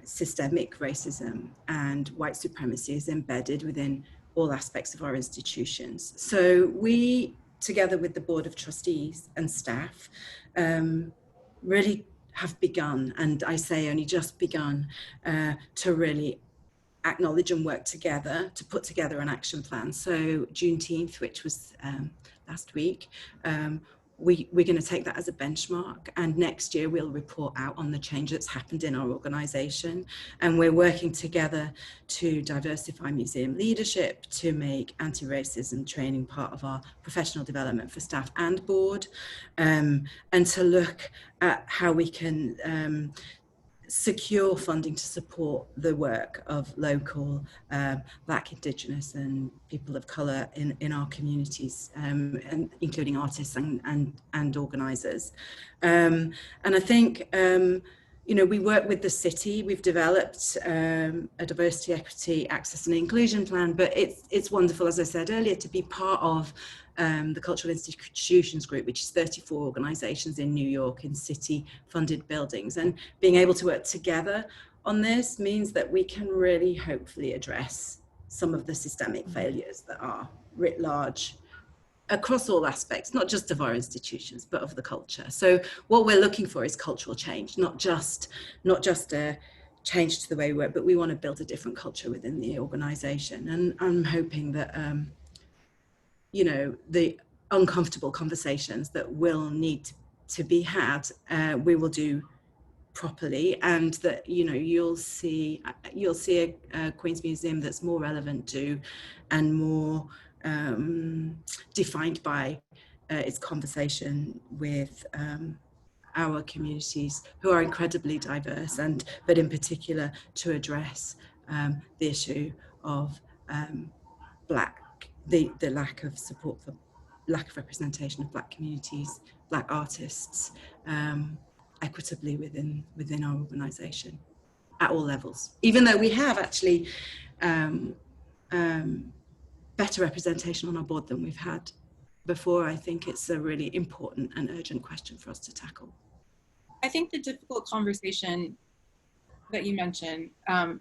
systemic racism and white supremacy is embedded within all aspects of our institutions. So we, together with the Board of Trustees and staff, really have begun, and I say only just begun, to really acknowledge and work together to put together an action plan. So Juneteenth, which was last week, we're going to take that as a benchmark, and next year we'll report out on the change that's happened in our organisation. And we're working together to diversify museum leadership, to make anti-racism training part of our professional development for staff and board, and to look at how we can secure funding to support the work of local Black, Indigenous and people of colour in our communities, and including artists and organisers. And I think, we work with the city. We've developed a diversity, equity, access and inclusion plan, but it's wonderful, as I said earlier, to be part of the Cultural Institutions Group, which is 34 organisations in New York in city-funded buildings. And being able to work together on this means that we can really hopefully address some of the systemic failures that are writ large across all aspects, not just of our institutions, but of the culture. So what we're looking for is cultural change, not just a change to the way we work, but we want to build a different culture within the organisation. And I'm hoping that the uncomfortable conversations that will need to be had, we will do properly, and that you'll see a Queen's Museum that's more relevant to and more defined by its conversation with our communities, who are incredibly diverse, but in particular to address the issue of the lack of support for lack of representation of Black communities, Black artists, equitably within our organisation at all levels. Even though we have actually better representation on our board than we've had before, I think it's a really important and urgent question for us to tackle. I think the difficult conversation that you mentioned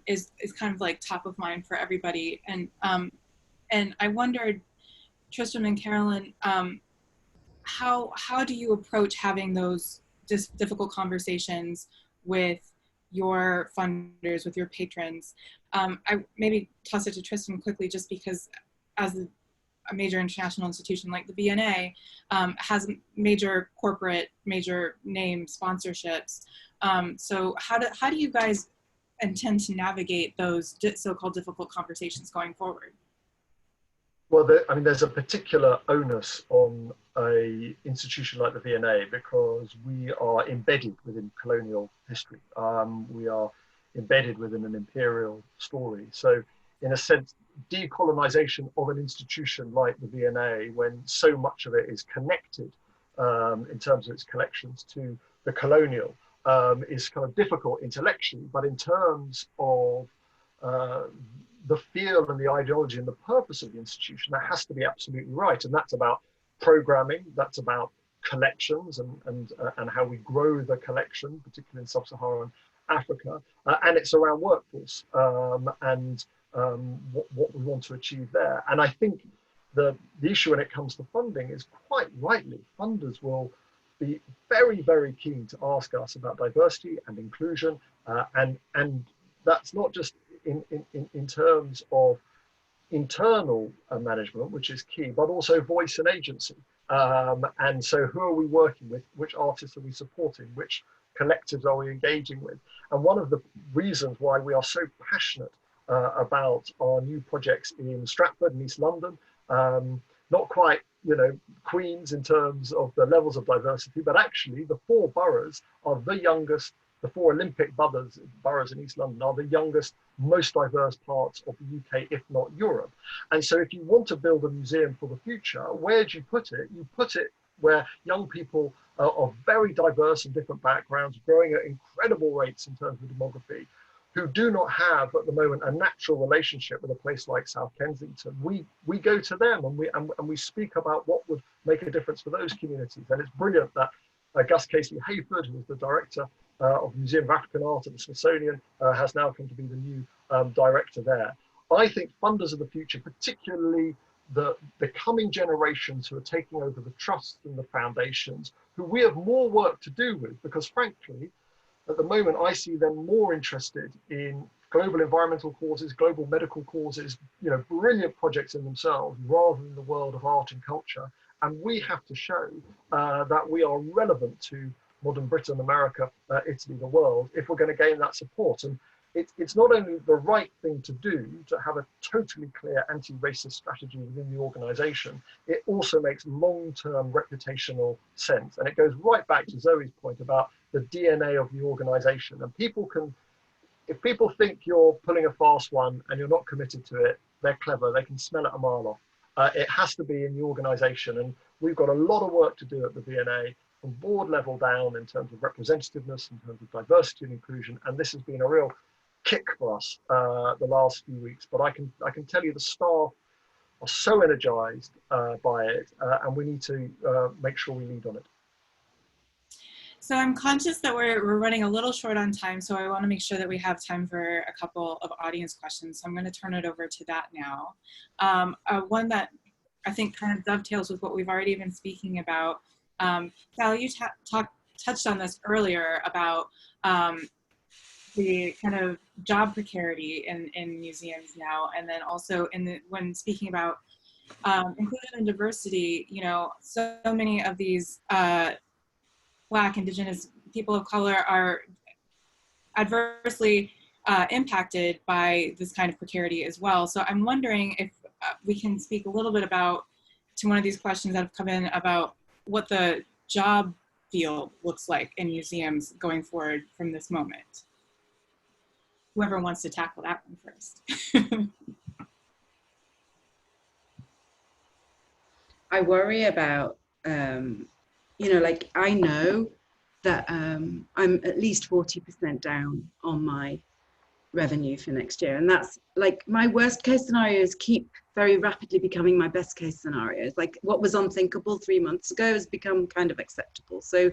is kind of like top of mind for everybody. And I wondered, Tristram and Carolyn, how do you approach having those difficult conversations with your funders, with your patrons? I maybe toss it to Tristram quickly, just because as a major international institution like the V&A has major corporate, major name sponsorships. So how do you guys intend to navigate those so-called difficult conversations going forward? Well, there's a particular onus on an institution like the V&A because we are embedded within colonial history. We are embedded within an imperial story. So in a sense, decolonization of an institution like the V&A, when so much of it is connected in terms of its collections to the colonial, is kind of difficult intellectually, but in terms of the feel and the ideology and the purpose of the institution, that has to be absolutely right. And that's about programming, that's about collections and how we grow the collection, particularly in sub-Saharan Africa, and it's around workforce and what we want to achieve there. And I think the issue when it comes to funding is quite rightly, funders will be very, very keen to ask us about diversity and inclusion, and that's not just in terms of internal management, which is key, but also voice and agency. And so who are we working with? Which artists are we supporting? Which collectives are we engaging with? And one of the reasons why we are so passionate about our new projects in Stratford and East London, not quite, Queens in terms of the levels of diversity, but actually the 4 boroughs are the youngest, the 4 Olympic boroughs in East London are the youngest, most diverse parts of the UK, if not Europe. And so if you want to build a museum for the future, where do you put it? You put it where young people of very diverse and different backgrounds, growing at incredible rates in terms of demography, who do not have at the moment a natural relationship with a place like South Kensington. We go to them and we speak about what would make a difference for those communities. And it's brilliant that Gus Casey-Hayford, who is the director of the Museum of African Art at the Smithsonian, has now come to be the new director there. I think funders of the future, particularly the coming generations who are taking over the trusts and the foundations, who we have more work to do with, because frankly, at the moment, I see them more interested in global environmental causes, global medical causes, brilliant projects in themselves, rather than the world of art and culture. And we have to show that we are relevant to modern Britain, America, Italy, the world, if we're going to gain that support. And it's not only the right thing to do to have a totally clear anti-racist strategy within the organization, it also makes long-term reputational sense. And it goes right back to Zoe's point about the DNA of the organization. And if people think you're pulling a fast one and you're not committed to it, they're clever, they can smell it a mile off. It has to be in the organization. And we've got a lot of work to do at the V&A from board level down in terms of representativeness, in terms of diversity and inclusion. And this has been a real kick for us the last few weeks. But I can tell you the staff are so energized by it, and we need to make sure we lead on it. So I'm conscious that we're running a little short on time, so I want to make sure that we have time for a couple of audience questions. So I'm going to turn it over to that now. One that I think kind of dovetails with what we've already been speaking about. Sally, you touched on this earlier about the kind of job precarity in museums now, and then also when speaking about inclusion and diversity, so many of these Black, Indigenous, people of color are adversely impacted by this kind of precarity as well. So I'm wondering if we can speak a little bit to one of these questions that have come in about what the job field looks like in museums going forward from this moment. Whoever wants to tackle that one first. I worry about, I know that I'm at least 40% down on my revenue for next year. And that's like my worst case scenarios keep very rapidly becoming my best case scenarios. Like what was unthinkable 3 months ago has become kind of acceptable. So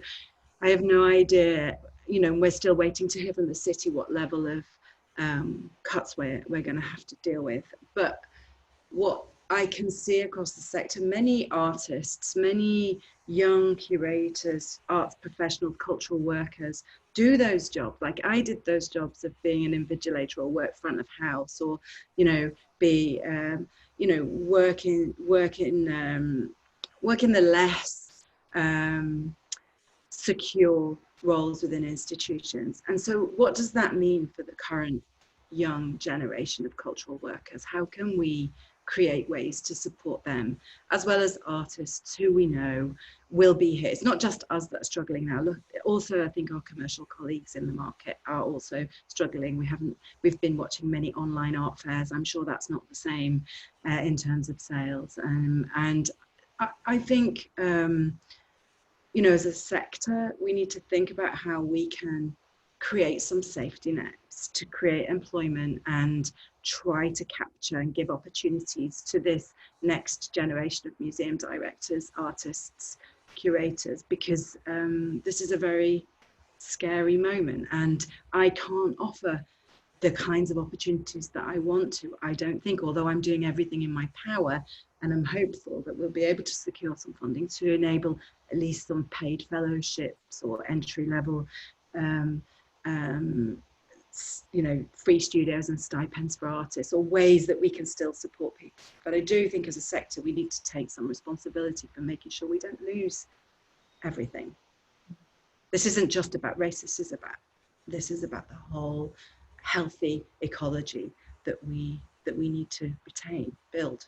I have no idea, we're still waiting to hear from the city what level of cuts we're going to have to deal with. But what I can see across the sector, many artists, many young curators, arts professionals, cultural workers do those jobs. Like I did those jobs of being an invigilator or work front of house, or be work in the less secure roles within institutions. And so what does that mean for the current young generation of cultural workers? How can we create ways to support them, as well as artists who we know will be here? It's not just us that are struggling now. Look, also I think our commercial colleagues in the market are also struggling. We've been watching many online art fairs. I'm sure that's not the same in terms of sales. And I think, as a sector, we need to think about how we can create some safety nets to create employment and try to capture and give opportunities to this next generation of museum directors, artists, curators, because this is a very scary moment and I can't offer the kinds of opportunities that I want to. I don't think, although I'm doing everything in my power, and I'm hopeful that we'll be able to secure some funding to enable at least some paid fellowships or entry-level, you know, free studios and stipends for artists, or ways that we can still support people. But I do think as a sector, we need to take some responsibility for making sure we don't lose everything. This isn't just about race, this is about the whole healthy ecology that we need to retain, build.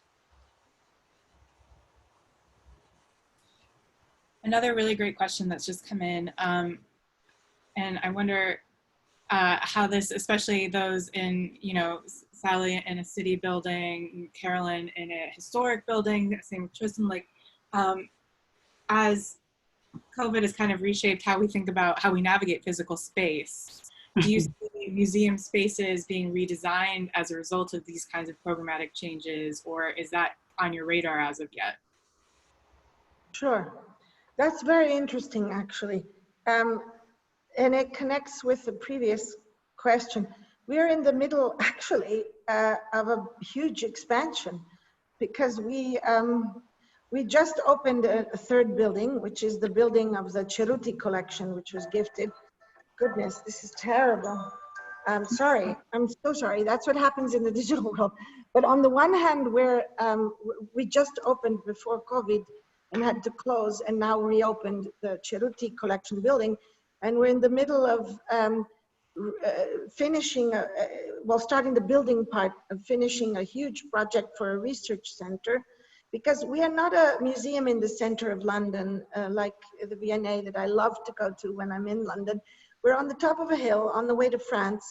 Another really great question that's just come in, and I wonder how this, especially those in, you know, Sally in a city building, Carolyn in a historic building, same with Tristram, like as COVID has kind of reshaped how we think about how we navigate physical space. Do you see museum spaces being redesigned as a result of these kinds of programmatic changes, or is that on your radar as of yet? Sure. That's very interesting, actually. And it connects with the previous question. We're in the middle, actually, of a huge expansion, because we just opened a third building, which is the building of the Cerruti collection, which was gifted. Goodness, this is terrible. I'm sorry. I'm so sorry. That's what happens in the digital world. But on the one hand, we just opened before COVID and had to close, and now reopened the Cerruti collection building. And we're in the middle of finishing, starting the building part of finishing a huge project for a research center, because we are not a museum in the center of London, like the V&A that I love to go to when I'm in London. We're on the top of a hill on the way to France,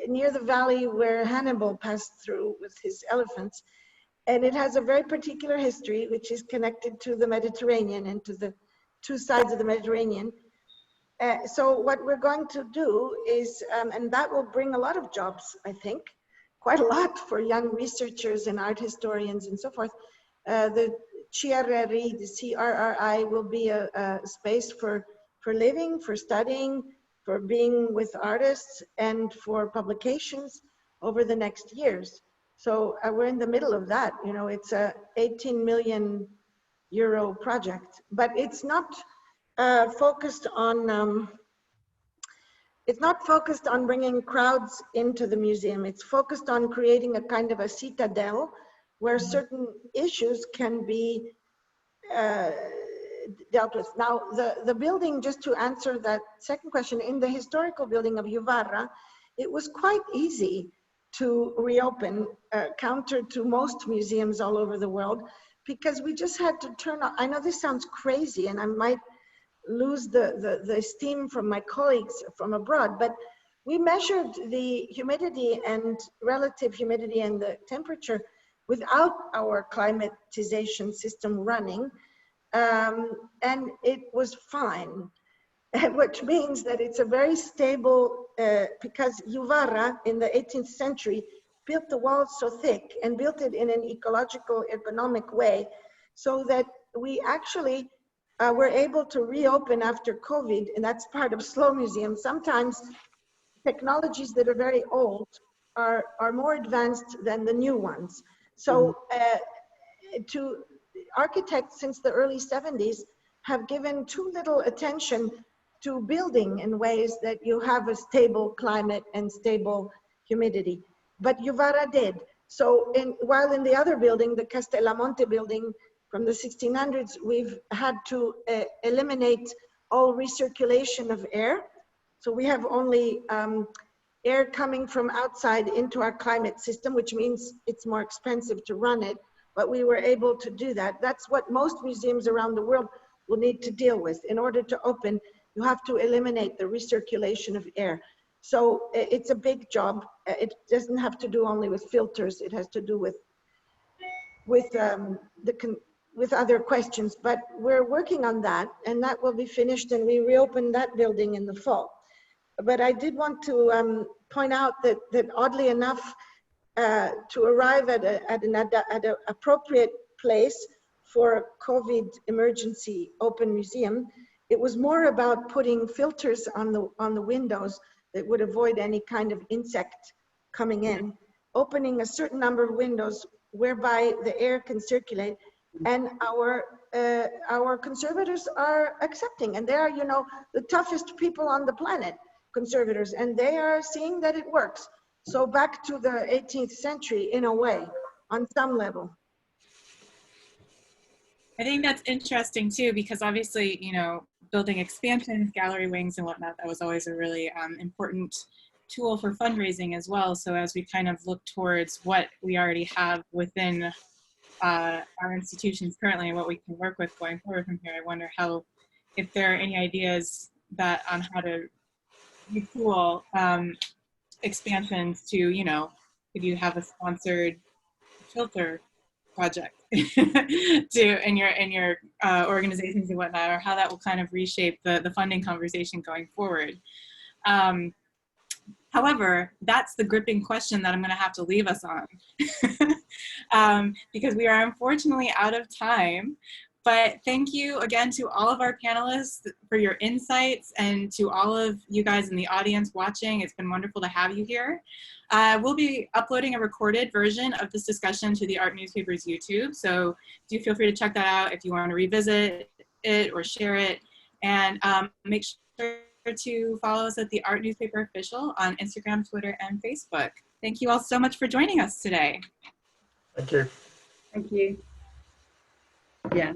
near the valley where Hannibal passed through with his elephants. And it has a very particular history, which is connected to the Mediterranean and to the two sides of the Mediterranean. So what we're going to do is, and that will bring a lot of jobs, I think, quite a lot for young researchers and art historians and so forth. The CRRI, the CRRI will be a space for living, for studying, for being with artists, and for publications over the next years. So we're in the middle of that. You know, it's a 18 million euro project, but it's not focused on bringing crowds into the museum. It's focused on creating a kind of a citadel where certain issues can be dealt with. Now, the building, just to answer that second question, in the historical building of Juvarra, it was quite easy to reopen, counter to most museums all over the world, because we just had to turn on. I know this sounds crazy, and I might lose the esteem from my colleagues from abroad, but we measured the humidity and relative humidity and the temperature without our climatization system running, and it was fine, which means that it's a very stable, because Juvarra in the 18th century built the walls so thick and built it in an ecological, economic way, so that we actually were able to reopen after COVID, and that's part of slow museums. Sometimes technologies that are very old are more advanced than the new ones. So to architects since the early 70s have given too little attention to building in ways that you have a stable climate and stable humidity. But Juvarra did. So while in the other building, the Castellamonte building from the 1600s, we've had to eliminate all recirculation of air. So we have only air coming from outside into our climate system, which means it's more expensive to run it, but we were able to do that. That's what most museums around the world will need to deal with. In order to open, you have to eliminate the recirculation of air. So it's a big job. It doesn't have to do only with filters. It has to do with other questions, but we're working on that, and that will be finished, and we reopen that building in the fall. But I did want to point out that oddly enough, to arrive at an appropriate place for a COVID emergency open museum, it was more about putting filters on the windows that would avoid any kind of insect coming in, opening a certain number of windows whereby the air can circulate, and our conservators are accepting, and they are, you know, the toughest people on the planet, conservators, and they are seeing that it works. So back to the 18th century in a way, on some level. I think that's interesting too, because obviously, you know, building expansions, gallery wings and whatnot, that was always a really important tool for fundraising as well. So as we kind of look towards what we already have within our institutions currently and what we can work with going forward from here, I wonder how, if there are any ideas that on how to retool expansions to, you know, if you have a sponsored filter project to in your organizations and whatnot, or how that will kind of reshape the funding conversation going forward. However, that's the gripping question that I'm going to have to leave us on because we are unfortunately out of time. But thank you again to all of our panelists for your insights, and to all of you guys in the audience watching. It's been wonderful to have you here. We'll be uploading a recorded version of this discussion to the Art Newspaper's YouTube, so do feel free to check that out if you want to revisit it or share it. And make sure to follow us at the Art Newspaper Official on Instagram, Twitter, and Facebook. Thank you all so much for joining us today. Thank you. Thank you. Yeah.